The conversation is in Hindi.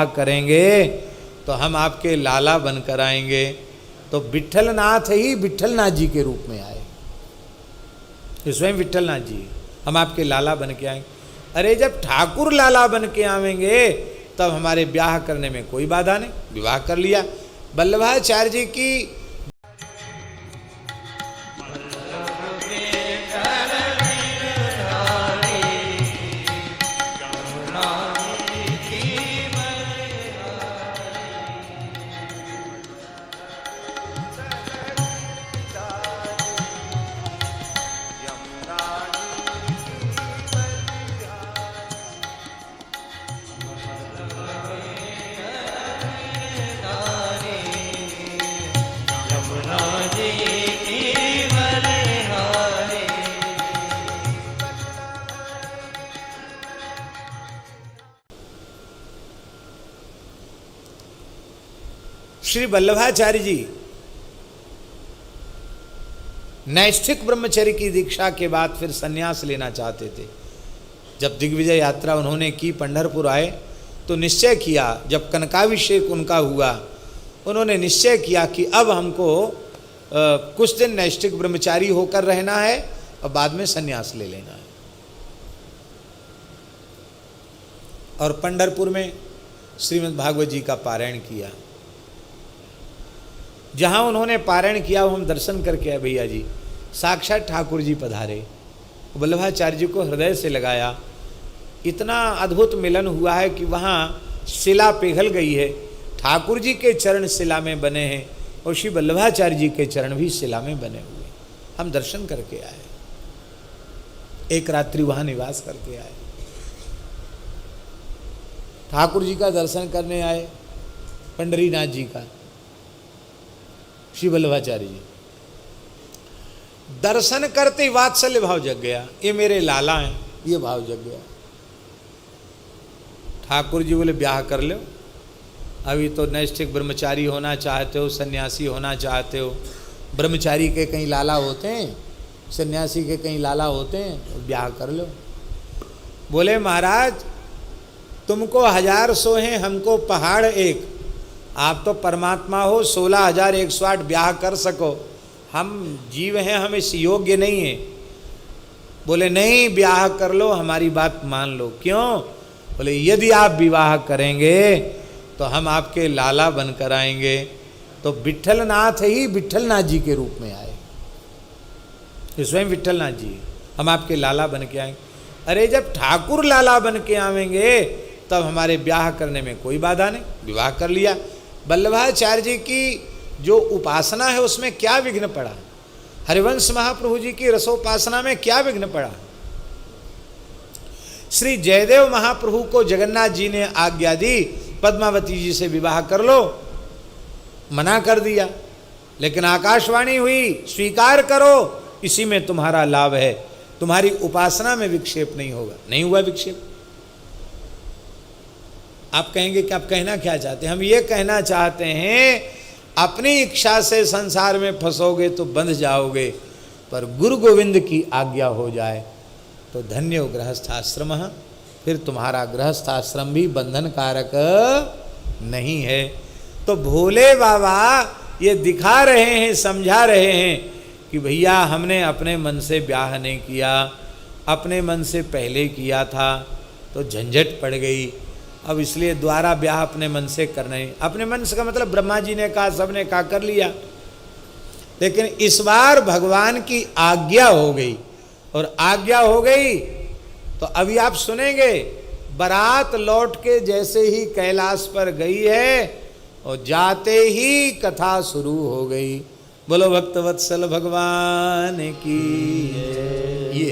करेंगे तो हम आपके लाला बनकर आएंगे। तो विट्ठलनाथ ही विट्ठलनाथ जी के रूप में आए, ये स्वयं विट्ठलनाथ जी, हम आपके लाला बन के आएंगे। अरे जब ठाकुर लाला बन के आवेंगे तब हमारे ब्याह करने में कोई बाधा नहीं, विवाह कर लिया। वल्लभाचार्य जी की श्री वल्लभाचार्य जी नैष्ठिक ब्रह्मचर्य की दीक्षा के बाद फिर संन्यास लेना चाहते थे। जब दिग्विजय यात्रा उन्होंने की, पंढरपुर आए तो निश्चय किया, जब कनकाभिषेक उनका हुआ उन्होंने निश्चय किया कि अब हमको कुछ दिन नैष्ठिक ब्रह्मचारी होकर रहना है और बाद में संन्यास ले लेना है। और पंढरपुर में श्रीमद् भागवत जी का पारायण किया। जहाँ उन्होंने पारायण किया वो हम दर्शन करके आए भैया जी, साक्षात ठाकुर जी पधारे, वल्लभाचार्य जी को हृदय से लगाया। इतना अद्भुत मिलन हुआ है कि वहाँ शिला पिघल गई है, ठाकुर जी के चरण शिला में बने हैं और श्री वल्लभाचार्य जी के चरण भी शिला में बने हुए। हम दर्शन करके आए, एक रात्रि वहाँ निवास करके आए, ठाकुर जी का दर्शन करने आए, पंडरीनाथ जी का, श्री वल्लभाचार्य जी। दर्शन करते ही वात्सल्य भाव जग गया, ये मेरे लाला हैं, ये भाव जग गया। ठाकुर जी बोले ब्याह कर लो, अभी तो नैष्ठिक ब्रह्मचारी होना चाहते हो, सन्यासी होना चाहते हो। ब्रह्मचारी के कहीं लाला होते हैं, सन्यासी के कहीं लाला होते हैं, तो ब्याह कर लो। बोले महाराज तुमको 1000 सोहे, हमको पहाड़ एक, आप तो परमात्मा हो, 16,108 ब्याह कर सको, हम जीव हैं, हम इस योग्य नहीं हैं। बोले नहीं, ब्याह कर लो, हमारी बात मान लो। क्यों? बोले यदि आप विवाह करेंगे तो हम आपके लाला बनकर आएंगे। तो विट्ठलनाथ ही विट्ठलनाथ जी के रूप में आए, ये स्वयं विट्ठलनाथ जी, हम आपके लाला बन के आएंगे। अरे जब ठाकुर लाला बन के आवेंगे तब हमारे ब्याह करने में कोई बाधा नहीं, विवाह कर लिया। वल्लभाचार्य जी की जो उपासना है उसमें क्या विघ्न पड़ा? हरिवंश महाप्रभु जी की रसोपासना में क्या विघ्न पड़ा? श्री जयदेव महाप्रभु को जगन्नाथ जी ने आज्ञा दी पद्मावती जी से विवाह कर लो, मना कर दिया, लेकिन आकाशवाणी हुई स्वीकार करो, इसी में तुम्हारा लाभ है, तुम्हारी उपासना में विक्षेप नहीं होगा। नहीं हुआ विक्षेप। आप कहेंगे कि आप कहना क्या चाहते हैं? हम ये कहना चाहते हैं अपनी इच्छा से संसार में फंसोगे तो बंध जाओगे, पर गुरु गोविंद की आज्ञा हो जाए तो धन्य हो गृहस्थाश्रम, फिर तुम्हारा गृहस्थाश्रम भी बंधन कारक नहीं है। तो भोले बाबा ये दिखा रहे हैं, समझा रहे हैं कि भैया हमने अपने मन से ब्याह नहीं किया, अपने मन से पहले किया था तो झंझट पड़ गई, अब इसलिए द्वारा ब्याह अपने मन से करना ही। अपने मन से का मतलब ब्रह्मा जी ने कहा, सबने कहा, कर लिया, लेकिन इस बार भगवान की आज्ञा हो गई, और आज्ञा हो गई तो अभी आप सुनेंगे, बारात लौट के जैसे ही कैलाश पर गई है और जाते ही कथा शुरू हो गई। बोलो भक्तवत्सल भगवान की। ये